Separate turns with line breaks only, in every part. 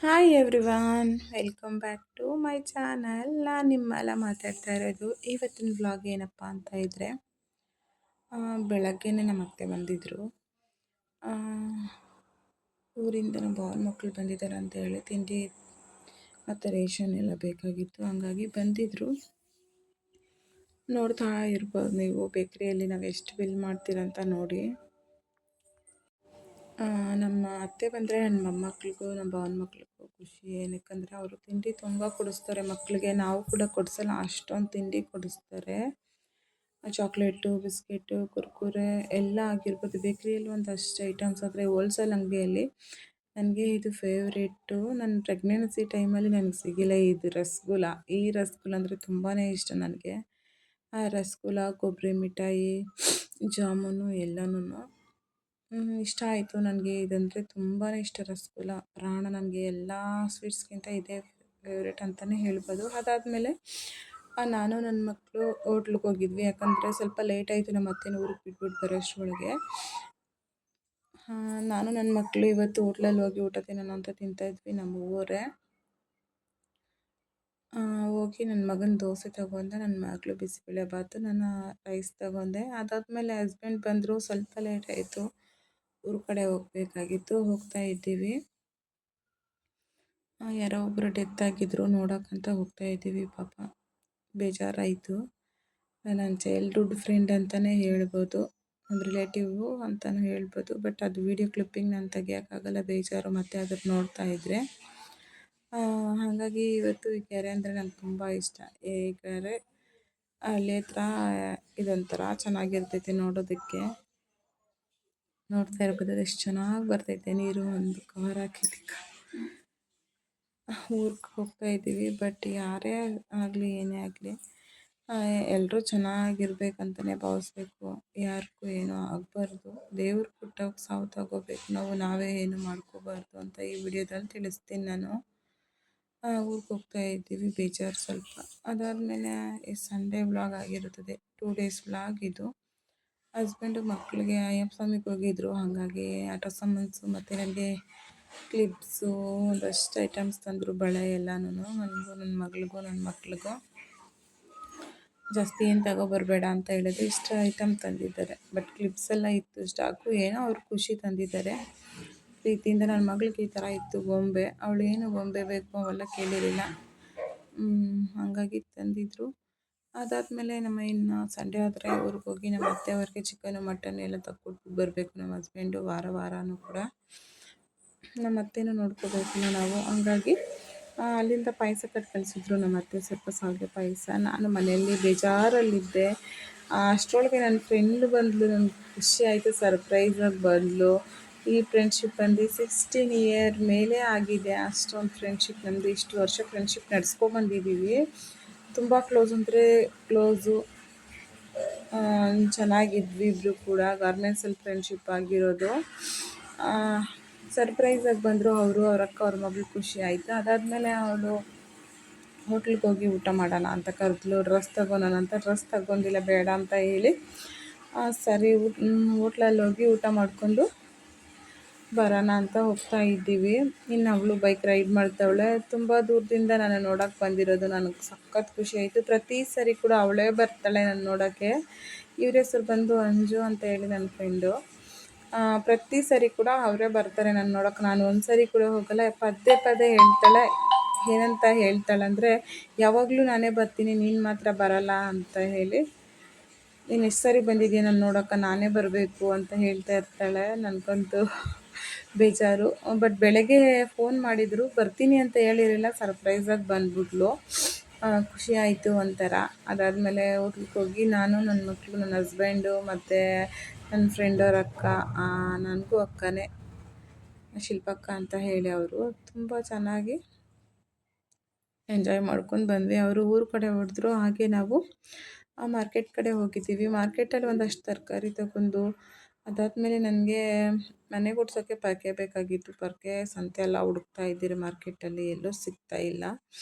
Hi everyone, welcome back to my channel. ನಾನು ನಿಮ್ಮೆಲ್ಲ ಮಾತಾಡ್ತಾ ಇರೋದು. ಇವತ್ತಿನ ವ್ಲಾಗ್ ಏನಪ್ಪ ಅಂತ ಇದ್ದರೆ, ಬೆಳಗ್ಗೆನೇ ನಮ್ಮ ಅತ್ತೆ ಬಂದಿದ್ದರು. ಊರಿಂದ ನಮ್ಮ ಭಾವನ ಮಕ್ಕಳು ಬಂದಿದ್ದಾರೆ ಅಂತ ಹೇಳಿ ತಿಂಡಿ ಮತ್ತು ರೇಷನ್ ಎಲ್ಲ ಬೇಕಾಗಿತ್ತು. ಹಂಗಾಗಿ ಬಂದಿದ್ದರು. ನೋಡ್ತಾ ಇರ್ಬೋದು ನೀವು ಬೇಕ್ರಿಯಲ್ಲಿ ನಾವು ಎಷ್ಟು ಬಿಲ್ ಮಾಡ್ತೀರಂತ ನೋಡಿ. ನಮ್ಮ ಅತ್ತೆ ಬಂದರೆ ನನ್ನ ಮೊಮ್ಮಕ್ಳಿಗೂ ನಮ್ಮ ಭಾವನ ಮಕ್ಳಿಗೂ ಖುಷಿ. ಏನಕ್ಕಂದರೆ ಅವರು ತಿಂಡಿ ತುಂಬ ಕೊಡಿಸ್ತಾರೆ ಮಕ್ಕಳಿಗೆ. ನಾವು ಕೂಡ ಕೊಡಿಸಲ್ಲ, ಅಷ್ಟೊಂದು ತಿಂಡಿ ಕೊಡಿಸ್ತಾರೆ. ಚಾಕ್ಲೇಟು, ಬಿಸ್ಕೆಟು, ಕುರ್ಕುರೆ ಎಲ್ಲ ಆಗಿರ್ಬೋದು. ಬೇಕ್ರಿಯಲ್ಲಿ ಒಂದಷ್ಟು ಐಟಮ್ಸ್ ಆದರೆ ಹೋಲ್ಸೇಲ್ ಅಂಗಡಿಯಲ್ಲಿ ನನಗೆ ಇದು ಫೇವ್ರೇಟು. ನನ್ನ ಪ್ರೆಗ್ನೆನ್ಸಿ ಟೈಮಲ್ಲಿ ನನಗೆ ಸಿಗಿಲ್ಲ ಇದು ರಸಗುಲ್ಲ. ಈ ರಸಗುಲ್ಲ ಅಂದರೆ ತುಂಬಾ ಇಷ್ಟ ನನಗೆ. ಆ ರಸಗುಲ್ಲ, ಕೊಬ್ಬರಿ ಮಿಠಾಯಿ, ಜಾಮೂನು ಎಲ್ಲನೂ ಇಷ್ಟ ಆಯಿತು ನನಗೆ. ಇದಂದರೆ ತುಂಬಾ ಇಷ್ಟ ರಸಗುಲ್ಲ, ಪ್ರಾಣ ನನಗೆ. ಎಲ್ಲ ಸ್ವೀಟ್ಸ್ಗಿಂತ ಇದೇ ಫೇವ್ರೇಟ್ ಅಂತಲೇ ಹೇಳ್ಬೋದು. ಅದಾದಮೇಲೆ ನಾನು ನನ್ನ ಮಕ್ಕಳು ಹೋಟ್ಲಿಗೆ ಹೋಗಿದ್ವಿ. ಯಾಕಂದರೆ ಸ್ವಲ್ಪ ಲೇಟ್ ಆಯಿತು ನಮ್ಮ ಅತ್ತೆನ ಊರಿಗೆ ಬಿಟ್ಬಿಟ್ಟು ಬರೋಷ್ಟರೊಳಗೆ. ನಾನು ನನ್ನ ಮಕ್ಕಳು ಇವತ್ತು ಹೋಟ್ಲಲ್ಲಿ ಹೋಗಿ ಊಟ ತಿನ್ನೋಣ ಅಂತ ತಿಂತಾಯಿದ್ವಿ. ನಮ್ಮ ಊರೇ ಹೋಗಿ ನನ್ನ ಮಗನ ದೋಸೆ ತೊಗೊಂಡೆ, ನನ್ನ ಮಗಳು ಬಿಸಿಬೇಳೆಬಾತು, ನಾನು ರೈಸ್ ತೊಗೊಂಡೆ. ಅದಾದಮೇಲೆ ಹಸ್ಬೆಂಡ್ ಬಂದರು. ಸ್ವಲ್ಪ ಲೇಟ್ ಆಯಿತು, ಊರ ಕಡೆ ಹೋಗಬೇಕಾಗಿತ್ತು. ಹೋಗ್ತಾ ಇದ್ದೀವಿ. ಯಾರೋ ಒಬ್ಬರು ಡೆತ್ ಆಗಿದ್ರು, ನೋಡೋಕ್ಕಂತ ಹೋಗ್ತಾ ಇದ್ದೀವಿ. ಪಾಪ ಬೇಜಾರಾಯಿತು. ನನ್ನ ಚೈಲ್ಡ್ಹುಡ್ ಫ್ರೆಂಡ್ ಅಂತಲೇ ಹೇಳ್ಬೋದು, ನಮ್ಮ ರಿಲೇಟಿವು ಅಂತಲೂ ಹೇಳ್ಬೋದು. ಬಟ್ ಅದು ವೀಡಿಯೋ ಕ್ಲಿಪ್ಪಿಂಗ್ ನಾನು ತೆಗಿಯೋಕ್ಕಾಗಲ್ಲ, ಬೇಜಾರು. ಮತ್ತೆ ಅದನ್ನು ನೋಡ್ತಾ ಇದ್ದರೆ ಹಾಗಾಗಿ ಇವತ್ತು ಈ ಕೆರೆ ಅಂದರೆ ನಂಗೆ ತುಂಬ ಇಷ್ಟ. ಈ ಕೆರೆ ಅಲ್ಲಿ ಹತ್ರ ಇದೊಂಥರ ಚೆನ್ನಾಗಿರ್ತೈತೆ ನೋಡೋದಕ್ಕೆ. ನೋಡ್ತಾ ಇರ್ಬೋದು ಎಷ್ಟು ಚೆನ್ನಾಗಿ ಬರ್ತೈತೆ ನೀರು. ಒಂದು ಕವರ್ ಹಾಕಿದ್ದಕ್ಕೆ ಊರಿಗೆ ಹೋಗ್ತಾ ಇದ್ದೀವಿ. ಬಟ್ ಯಾರೇ ಆಗಲಿ ಏನೇ ಆಗಲಿ ಎಲ್ಲರೂ ಚೆನ್ನಾಗಿರ್ಬೇಕಂತಲೇ ಭಾವಿಸ್ಬೇಕು. ಯಾರಿಗೂ ಏನೂ ಆಗಬಾರ್ದು. ದೇವ್ರು ಕೊಟ್ಟಾಗ ಸಾವು ತಗೋಬೇಕು, ನಾವೇ ಏನು ಮಾಡ್ಕೋಬಾರ್ದು ಅಂತ ಈ ವಿಡಿಯೋದಲ್ಲಿ ತಿಳಿಸ್ತೀನಿ ನಾನು. ಊರಿಗೆ ಹೋಗ್ತಾ ಇದ್ದೀವಿ, ಬೇಜಾರು ಸ್ವಲ್ಪ. ಅದಾದಮೇಲೆ ಈ ಸಂಡೇ ವ್ಲಾಗ್ ಆಗಿರುತ್ತದೆ, 2 ಡೇಸ್ ವ್ಲಾಗ್ ಇದು. ಹಸ್ಬೆಂಡು ಮಕ್ಕಳಿಗೆ ಅಯ್ಯಪ್ಪ ಸ್ವಾಮಿಗೆ ಹೋಗಿದ್ರು, ಹಾಗಾಗಿ ಆಟ ಸಾಮಾನ್ಸು ಮತ್ತು ನನಗೆ ಕ್ಲಿಪ್ಸು ಒಂದಷ್ಟು ಐಟಮ್ಸ್ ತಂದರು, ಬಳೆ ಎಲ್ಲನೂ. ನನಗೂ ನನ್ನ ಮಗಳಿಗೂ ನನ್ನ ಮಕ್ಳಿಗೂ ಜಾಸ್ತಿ ಏನು ತಗೊಬರಬೇಡ ಅಂತ ಹೇಳಿದ್ರು. ಇಷ್ಟು ಐಟಮ್ ತಂದಿದ್ದಾರೆ. ಬಟ್ ಕ್ಲಿಪ್ಸ್ ಎಲ್ಲ ಇತ್ತು ಸ್ಟಾಕು. ಏನೋ ಅವ್ರು ಖುಷಿ ತಂದಿದ್ದಾರೆ ಪ್ರೀತಿಯಿಂದ. ನನ್ನ ಮಗಳಿಗೆ ಈ ಥರ ಇತ್ತು ಗೊಂಬೆ, ಅವಳು ಏನು ಗೊಂಬೆ ಬೇಕು ಅವೆಲ್ಲ ಕೇಳಿರಲಿಲ್ಲ, ಹಾಗಾಗಿ ತಂದಿದ್ದರು. ಅದಾದಮೇಲೆ ಇನ್ನು ಸಂಡೇ ಆದರೆ ಊರಿಗೆ ಹೋಗಿ ನಮ್ಮ ಅತ್ತೆಯವ್ರಿಗೆ ಚಿಕನು ಮಟನ್ ಎಲ್ಲ ತಗೊಟ್ಬಿಟ್ಟು ಬರಬೇಕು ನಮ್ಮ ಹಸ್ಬೆಂಡು. ವಾರನೂ ಕೂಡ ನಮ್ಮ ಅತ್ತೆನೂ ನೋಡ್ಕೋಬೇಕಲ್ಲ ನಾವು. ಹಂಗಾಗಿ ಅಲ್ಲಿಂದ ಪಾಯಸ ಕಟ್ಟಿ ಕಳಿಸಿದ್ರು ನಮ್ಮ ಅತ್ತೆ, ಸ್ವಲ್ಪ ಶಾವಿಗೆ ಪಾಯಸ. ನಾನು ಮನೆಯಲ್ಲಿ ಬೇಜಾರಲ್ಲಿದ್ದೆ. ಅಷ್ಟರೊಳಗೆ ನನ್ನ ಫ್ರೆಂಡ್ ಬಂದಳು. ನನಗೆ ಖುಷಿ ಆಯಿತು, ಸರ್ಪ್ರೈಸಾಗಿ ಬಂದಳು. ಈ ಫ್ರೆಂಡ್ಶಿಪ್ ಬಂದು 16 ಇಯರ್ ಮೇಲೆ ಆಗಿದೆ. ಅಷ್ಟೊಂದು ಫ್ರೆಂಡ್ಶಿಪ್ ನಮ್ಮದು. ಇಷ್ಟು ವರ್ಷ ಫ್ರೆಂಡ್ಶಿಪ್ ನಡೆಸ್ಕೊಬಂದಿದ್ದೀವಿ. ತುಂಬ ಕ್ಲೋಸ್ ಅಂದರೆ ಕ್ಲೋಸು. ಚೆನ್ನಾಗಿದ್ವಿ ಇಬ್ಬರು ಕೂಡ. ಗಾರ್ಮೆಂಟ್ಸಲ್ಲಿ ಫ್ರೆಂಡ್ಶಿಪ್ ಆಗಿರೋದು. ಸರ್ಪ್ರೈಸಾಗಿ ಬಂದರು ಅವರು, ಅವ್ರ ಅಕ್ಕ, ಅವ್ರ ಮಗಳು. ಖುಷಿ ಆಯಿತು. ಅದಾದಮೇಲೆ ಅವಳು ಹೋಟ್ಲಿಗೆ ಹೋಗಿ ಊಟ ಮಾಡೋಣ ಅಂತ ಕರೆದ್ಲು. ಡ್ರೆಸ್ ತಗೊಳೋಣ ಅಂತ, ಡ್ರೆಸ್ ತಗೊಂಡಿಲ್ಲ, ಬೇಡ ಅಂತ ಹೇಳಿ ಸರಿ ಹೋಟ್ಲಲ್ಲಿ ಹೋಗಿ ಊಟ ಮಾಡಿಕೊಂಡು ಬರೋಣ ಅಂತ ಹೋಗ್ತಾ ಇದ್ದೀವಿ. ಇನ್ನು ಅವಳು ಬೈಕ್ ರೈಡ್ ಮಾಡ್ತಾವಳೆ. ತುಂಬ ದೂರದಿಂದ ನಾನು ನೋಡೋಕ್ಕೆ ಬಂದಿರೋದು. ನನಗೆ ಸಖತ್ ಖುಷಿ ಆಯಿತು. ಪ್ರತಿ ಸರಿ ಕೂಡ ಅವಳೇ ಬರ್ತಾಳೆ ನಾನು ನೋಡೋಕ್ಕೆ. ಇವ್ರ ಹೆಸರು ಬಂದು ಅಂಜು ಅಂತ ಹೇಳಿ ನನ್ನ ಫ್ರೆಂಡು. ಪ್ರತಿ ಸರಿ ಕೂಡ ಅವರೇ ಬರ್ತಾರೆ ನಾನು ನೋಡೋಕ್ಕೆ. ನಾನು ಒಂದು ಸರಿ ಕೂಡ ಹೋಗಲ್ಲ. ಪದೇ ಪದೇ ಹೇಳ್ತಾಳೆ. ಏನಂತ ಹೇಳ್ತಾಳಂದರೆ, ಯಾವಾಗಲೂ ನಾನೇ ಬರ್ತೀನಿ, ನೀನು ಮಾತ್ರ ಬರಲ್ಲ ಅಂತ ಹೇಳಿ. ನೀನು ಎಷ್ಟು ಸರಿ ಬಂದಿದ್ದೀಯ ನಾನು ನೋಡೋಕ್ಕೆ, ನಾನೇ ಬರಬೇಕು ಅಂತ ಹೇಳ್ತಾ ಇರ್ತಾಳೆ. ನನಗಂತೂ ಬೇಜಾರು. ಬಟ್ ಬೆಳಗ್ಗೆ ಫೋನ್ ಮಾಡಿದರು, ಬರ್ತೀನಿ ಅಂತ ಹೇಳಿರಲಿಲ್ಲ, ಸರ್ಪ್ರೈಸಾಗಿ ಬಂದ್ಬಿಟ್ಲು. ಖುಷಿ ಆಯಿತು ಒಂಥರ. ಅದಾದಮೇಲೆ ಹೋಟ್ಲಿಗೆ ಹೋಗಿ ನಾನು, ನನ್ನ ಮಕ್ಕಳು, ನನ್ನ ಹಸ್ಬೆಂಡು ಮತ್ತು ನನ್ನ ಫ್ರೆಂಡವ್ರ ಅಕ್ಕ, ನನಗೂ ಅಕ್ಕನೇ, ಶಿಲ್ಪಕ್ಕ ಅಂತ ಹೇಳಿ ಅವರು, ತುಂಬ ಚೆನ್ನಾಗಿ ಎಂಜಾಯ್ ಮಾಡ್ಕೊಂಡು ಬಂದ್ವಿ. ಅವರು ಊರ ಕಡೆ ಹೊಡೆದ್ರು. ಹಾಗೆ ನಾವು ಮಾರ್ಕೆಟ್ ಕಡೆ ಹೋಗಿದ್ದೀವಿ. ಮಾರ್ಕೆಟಲ್ಲಿ ಒಂದಷ್ಟು ತರಕಾರಿ ತಗೊಂಡು, ಅದಾದಮೇಲೆ ನನಗೆ ಮನೆ ಗುಡ್ಸೋಕ್ಕೆ ಪರ್ಕೆ ಬೇಕಾಗಿತ್ತು. ಪರ್ಕೆ ಸಂತೆ ಎಲ್ಲ ಹುಡುಕ್ತಾ ಇದ್ದೀರಿ ಮಾರ್ಕೆಟಲ್ಲಿ, ಎಲ್ಲೂ ಸಿಗ್ತಾ ಇಲ್ಲ.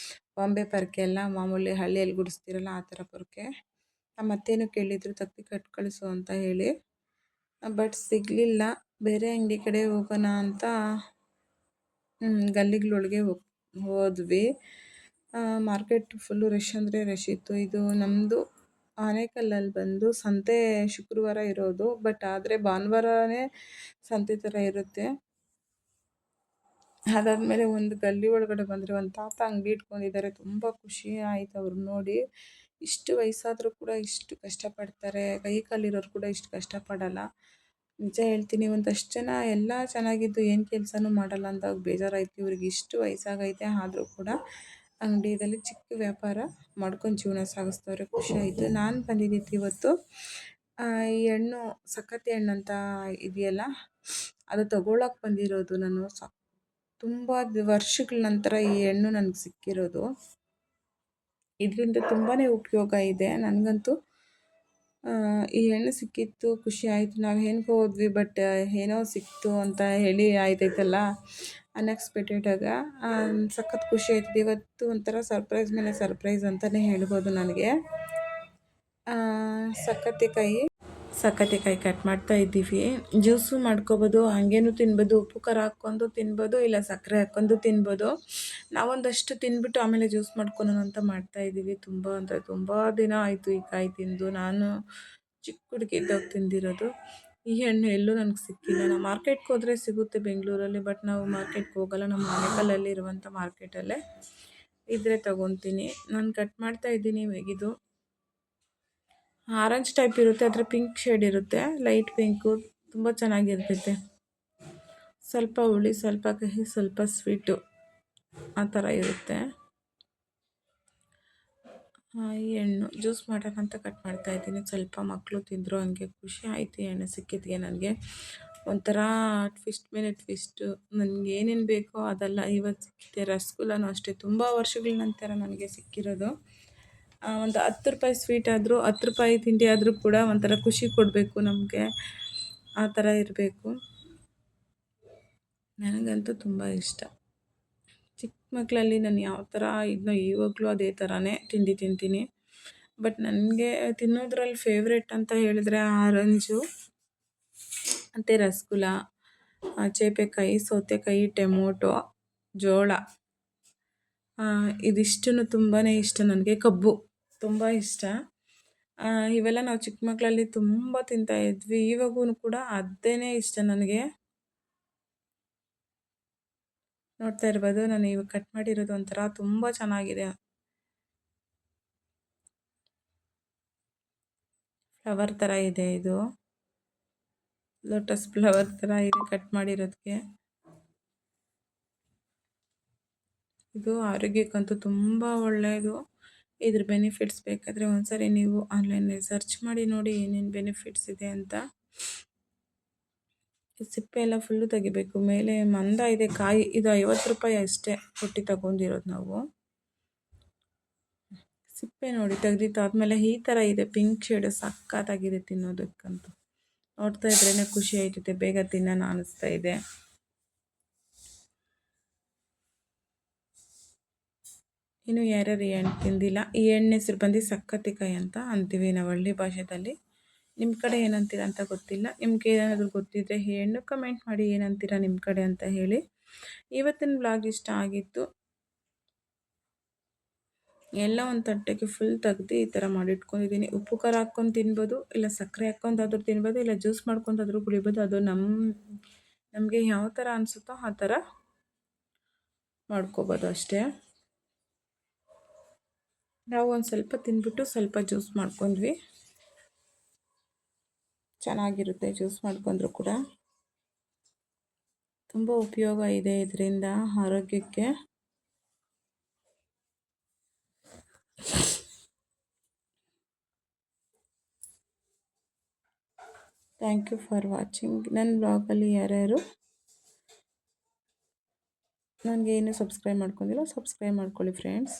ಬಾಂಬೆ ಪರ್ಕೆ ಎಲ್ಲ ಮಾಮೂಲಿ ಹಳ್ಳಿಯಲ್ಲಿ ಗುಡಿಸ್ತಿರಲ್ಲ ಆ ಥರ ಪೊರ್ಕೆ. ಮತ್ತೇನು ಕೇಳಿದರು, ತತ್ತಿ ಕಟ್ ಕಳಿಸು ಅಂತ ಹೇಳಿ. ಬಟ್ ಸಿಗಲಿಲ್ಲ. ಬೇರೆ ಅಂಗಡಿ ಕಡೆ ಹೋಗೋಣ ಅಂತ ಗಲ್ಲಿಗಳೊಳಗೆ ಹೋದ್ವಿ. ಮಾರ್ಕೆಟ್ ಫುಲ್ಲು ರಶ್ ಅಂದರೆ ರಶ್ ಇತ್ತು. ಇದು ನಮ್ಮದು ಆನೇಕಲ್ಲಲ್ಲಿ ಬಂದು ಸಂತೆ ಶುಕ್ರವಾರ ಇರೋದು, ಬಟ್ ಆದರೆ ಭಾನುವಾರನೇ ಸಂತೆ ಥರ ಇರುತ್ತೆ. ಅದಾದಮೇಲೆ ಒಂದು ಗಲ್ಲಿ ಒಳಗಡೆ ಬಂದರೆ ಒಂದು ತಾತ ಅಂಗಡಿ ಇಟ್ಕೊಂಡಿದ್ದಾರೆ. ತುಂಬ ಖುಷಿ ಆಯಿತು ಅವ್ರನ್ನ ನೋಡಿ. ಇಷ್ಟು ವಯಸ್ಸಾದರೂ ಕೂಡ ಇಷ್ಟು ಕಷ್ಟಪಡ್ತಾರೆ. ಕೈ ಕಾಲಿರೋರು ಕೂಡ ಇಷ್ಟು ಕಷ್ಟಪಡಲ್ಲ. ನಿಜ ಹೇಳ್ತೀನಿ, ಒಂದಷ್ಟು ಜನ ಎಲ್ಲ ಚೆನ್ನಾಗಿದ್ದು ಏನು ಕೆಲಸನೂ ಮಾಡಲ್ಲ ಅಂದಾಗ ಬೇಜಾರಾಯಿತು. ಇವ್ರಿಗೆ ಇಷ್ಟು ವಯಸ್ಸಾಗೈತೆ ಆದರೂ ಕೂಡ ಅಂಗಡಿಯಲ್ಲಿ ಚಿಕ್ಕ ವ್ಯಾಪಾರ ಮಾಡ್ಕೊಂಡು ಜೀವನ ಸಾಗಿಸ್ತವ್ರೆ. ಖುಷಿ ಆಯಿತು. ನಾನು ಬಂದಿದ್ದಿತ್ತು ಇವತ್ತು ಈ ಹಣ್ಣು ಸಕ್ಕತ್ತೆ ಹಣ್ಣು ಅಂತ ಇದೆಯಲ್ಲ, ಅದು ತಗೊಳ್ಳೋಕೆ ಬಂದಿರೋದು ನಾನು. ತುಂಬ ವರ್ಷಗಳ ನಂತರ ಈ ಹಣ್ಣು ನನಗೆ ಸಿಕ್ಕಿರೋದು. ಇದರಿಂದ ತುಂಬಾ ಉಪಯೋಗ ಇದೆ. ನನಗಂತೂ ಈ ಹಣ್ಣು ಸಿಕ್ಕಿತ್ತು, ಖುಷಿ ಆಯಿತು. ನಾವು ಏನಕ್ಕೋ ಹೋದ್ವಿ, ಬಟ್ ಏನೋ ಸಿಕ್ತು ಅಂತ ಹೇಳಿ ಆಯ್ತೈತಲ್ಲ, ಅನ್ಎಕ್ಸ್ಪೆಕ್ಟೆಡಾಗ ಸಖತ್ ಖುಷಿ ಆಯ್ತದೆ. ಇವತ್ತು ಒಂಥರ ಸರ್ಪ್ರೈಸ್ ಮೇಲೆ ಸರ್ಪ್ರೈಸ್ ಅಂತಲೇ ಹೇಳ್ಬೋದು ನನಗೆ. ಸಕ್ಕತ್ತೆಕಾಯಿ ಕಟ್ ಮಾಡ್ತಾ ಇದ್ದೀವಿ. ಜ್ಯೂಸು ಮಾಡ್ಕೊಬೋದು, ಹಂಗೇನು ತಿನ್ಬೋದು, ಉಪ್ಪು ಖಾರ ಹಾಕ್ಕೊಂಡು ತಿನ್ಬೋದು, ಇಲ್ಲ ಸಕ್ಕರೆ ಹಾಕ್ಕೊಂಡು ತಿನ್ಬೋದು. ನಾವೊಂದಷ್ಟು ತಿಂದ್ಬಿಟ್ಟು ಆಮೇಲೆ ಜ್ಯೂಸ್ ಮಾಡ್ಕೊಳೋಣ ಅಂತ ಮಾಡ್ತಾಯಿದ್ದೀವಿ. ತುಂಬ ಅಂದರೆ ತುಂಬ ದಿನ ಆಯಿತು ಈ ಕಾಯಿ ತಿಂದು. ನಾನು ಚಿಕ್ಕ ಹುಡುಗಿ ಇದ್ದಾಗ ತಿಂದಿರೋದು. ಈ ಹಣ್ಣು ಎಲ್ಲೂ ನನಗೆ ಸಿಕ್ಕಿಲ್ಲ. ನಾವು ಮಾರ್ಕೆಟ್ಗೆ ಹೋದರೆ ಸಿಗುತ್ತೆ ಬೆಂಗಳೂರಲ್ಲಿ, ಬಟ್ ನಾವು ಮಾರ್ಕೆಟ್ಗೆ ಹೋಗಲ್ಲ. ನಮ್ಮ ಆನೇಕಲ್ಲಲ್ಲಿ ಇರುವಂಥ ಮಾರ್ಕೆಟಲ್ಲೇ ಇದ್ದರೆ ತೊಗೊತೀನಿ. ನಾನು ಕಟ್ ಮಾಡ್ತಾ ಇದ್ದೀನಿ. ಇದು ಆರೆಂಜ್ ಟೈಪ್ ಇರುತ್ತೆ, ಅದರ ಪಿಂಕ್ ಶೇಡ್ ಇರುತ್ತೆ, ಲೈಟ್ ಪಿಂಕು. ತುಂಬ ಚೆನ್ನಾಗಿರ್ತೈತೆ. ಸ್ವಲ್ಪ ಹುಳಿ, ಸ್ವಲ್ಪ ಕಹಿ, ಸ್ವಲ್ಪ ಸ್ವೀಟು, ಆ ಥರ ಇರುತ್ತೆ. ಈ ಹಣ್ಣು ಜ್ಯೂಸ್ ಮಾಡೋಣ ಅಂತ ಕಟ್ ಮಾಡ್ತಾ ಇದ್ದೀನಿ. ಸ್ವಲ್ಪ ಮಕ್ಕಳು ತಿಂದರು, ಹಂಗೆ ಖುಷಿ ಆಯಿತು ಈ ಹಣ್ಣು ಸಿಕ್ಕಿದ್ಗೆ. ನನಗೆ ಒಂಥರ ಟ್ವಿಸ್ಟ್ ಮೇಲೆ ಟ್ವಿಸ್ಟು. ನನಗೆ ಏನೇನು ಬೇಕೋ ಅದೆಲ್ಲ ಇವತ್ತು ಸಿಕ್ಕಿದೆ. ರಸಗುಲ್ಲನೂ ಅಷ್ಟೇ, ತುಂಬ ವರ್ಷಗಳ ನಂತರ ನನಗೆ ಸಿಕ್ಕಿರೋದು. ಒಂದು 10 ರೂಪಾಯಿ ಸ್ವೀಟ್ ಆದರೂ, 10 ರೂಪಾಯಿ ತಿಂಡಿ ಆದರೂ ಕೂಡ ಒಂಥರ ಖುಷಿ ಕೊಡಬೇಕು ನಮಗೆ, ಆ ಥರ ಇರಬೇಕು. ನನಗಂತೂ ತುಂಬ ಇಷ್ಟ. ಚಿಕ್ಕ ಮಕ್ಕಳಲ್ಲಿ ನಾನು ಯಾವ ಥರ ಇದನ್ನ ಇವಾಗಲೂ ಅದೇ ಥರನೇ ತಿಂಡಿ ತಿಂತೀನಿ. ಬಟ್ ನನಗೆ ತಿನ್ನೋದ್ರಲ್ಲಿ ಫೇವ್ರೆಟ್ ಅಂತ ಹೇಳಿದ್ರೆ ಆರೆಂಜು ಮತ್ತು ರಸಗುಲ್ಲ, ಚೇಪೆಕಾಯಿ, ಸೌತೆಕಾಯಿ, ಟೊಮೊಟೊ, ಜೋಳ, ಇದಿಷ್ಟೂ ತುಂಬಾ ಇಷ್ಟ ನನಗೆ. ಕಬ್ಬು ತುಂಬ ಇಷ್ಟ. ಇವೆಲ್ಲ ನಾವು ಚಿಕ್ಕ ಮಕ್ಕಳಲ್ಲಿ ತುಂಬ ತಿಂತಾಯಿದ್ವಿ. ಇವಾಗೂ ಕೂಡ ಅದೇ ಇಷ್ಟ ನನಗೆ. ನೋಡ್ತಾ ಇರ್ಬೋದು, ನಾನು ಇವಾಗ ಕಟ್ ಮಾಡಿರೋದು ಒಂಥರ ತುಂಬ ಚೆನ್ನಾಗಿದೆ. ಫ್ಲವರ್ ಥರ ಇದೆ, ಇದು ಲೋಟಸ್ ಫ್ಲವರ್ ಥರ ಇದೆ ಕಟ್ ಮಾಡಿರೋದಕ್ಕೆ. ಇದು ಆರೋಗ್ಯಕ್ಕಂತೂ ತುಂಬ ಒಳ್ಳೆಯದು. ಇದ್ರ ಬೆನಿಫಿಟ್ಸ್ ಬೇಕಾದರೆ ಒಂದ್ಸರಿ ನೀವು ಆನ್ಲೈನಲ್ಲಿ ಸರ್ಚ್ ಮಾಡಿ ನೋಡಿ ಏನೇನು ಬೆನಿಫಿಟ್ಸ್ ಇದೆ ಅಂತ. ಸಿಪ್ಪೆ ಎಲ್ಲ ಫುಲ್ಲು ತೆಗಿಬೇಕು. ಮೇಲೆ ಮಂದ ಇದೆ ಕಾಯಿ. ಇದು 50 ರೂಪಾಯಿ ಅಷ್ಟೇ ಕೊಟ್ಟು ತಗೊಂಡಿರೋದು ನಾವು. ಸಿಪ್ಪೆ ನೋಡಿ ತೆಗ್ದಿದ್ದಾದ್ಮೇಲೆ ಈ ಥರ ಇದೆ, ಪಿಂಕ್ ಶೇಡು. ಸಕ್ಕತ್ತಾಗಿದೆ ತಿನ್ನೋದಕ್ಕಂತೂ. ನೋಡ್ತಾ ಇದ್ರೇ ಖುಷಿ ಆಯ್ತದೆ, ಬೇಗ ತಿನ್ನೋಣ ಅನ್ನಿಸ್ತಾ ಇದೆ. ಇನ್ನು ಯಾರ್ಯಾರು ಈ ಹಣ್ಣು ತಿಂದಿಲ್ಲ, ಈ ಹಣ್ಣು ಹೆಸರು ಬಂದು ಸಕ್ಕತ್ತಿಕಾಯಿ ಅಂತ ಅಂತೀವಿ ನಾವು ಹಳ್ಳಿ ಭಾಷೆಯಲ್ಲಿ. ನಿಮ್ಮ ಕಡೆ ಏನಂತೀರ ಅಂತ ಗೊತ್ತಿಲ್ಲ. ನಿಮ್ಗೆ ಏನಾದರೂ ಗೊತ್ತಿದ್ದರೆ ಈ ಹಣ್ಣು ಕಮೆಂಟ್ ಮಾಡಿ, ಏನಂತೀರ ನಿಮ್ಮ ಕಡೆ ಅಂತ ಹೇಳಿ. ಇವತ್ತಿನ ಬ್ಲಾಗ್ ಇಷ್ಟ ಆಗಿತ್ತು. ಎಲ್ಲ ಒಂದು ತಟ್ಟೆಗೆ ಫುಲ್ ತೆಗ್ದು ಈ ಥರ ಮಾಡಿಟ್ಕೊಂಡಿದ್ದೀನಿ. ಉಪ್ಪು ಖಾರ ಹಾಕ್ಕೊಂಡು ತಿನ್ಬೋದು, ಇಲ್ಲ ಸಕ್ಕರೆ ಹಾಕ್ಕೊಂಡಾದ್ರೂ ತಿನ್ಬೋದು, ಇಲ್ಲ ಜ್ಯೂಸ್ ಮಾಡ್ಕೊಂಡಾದ್ರೂ ಕುಡಿಬೋದು. ಅದು ನಮಗೆ ಯಾವ ಥರ ಅನಿಸುತ್ತೋ ಆ ಥರ ಮಾಡ್ಕೋಬೋದು ಅಷ್ಟೇ. ನಾವು ಒಂದು ಸ್ವಲ್ಪ ತಿಂದ್ಬಿಟ್ಟು ಸ್ವಲ್ಪ ಜ್ಯೂಸ್ ಮಾಡ್ಕೊಂಡ್ವಿ. ಚೆನ್ನಾಗಿರುತ್ತೆ ಜ್ಯೂಸ್ ಮಾಡ್ಕೊಂಡ್ರು ಕೂಡ. ತುಂಬ ಉಪಯೋಗ ಇದೆ ಇದರಿಂದ ಆರೋಗ್ಯಕ್ಕೆ. Thank you for watching. ನನ್ನ ಬ್ಲಾಗಲ್ಲಿ ಯಾರ್ಯಾರು ನನಗೆ ಇನ್ನೂ ಸಬ್ಸ್ಕ್ರೈಬ್ ಮಾಡ್ಕೊಂಡಿಲ್ಲ, ಸಬ್ಸ್ಕ್ರೈಬ್ ಮಾಡ್ಕೊಳ್ಳಿ ಫ್ರೆಂಡ್ಸ್.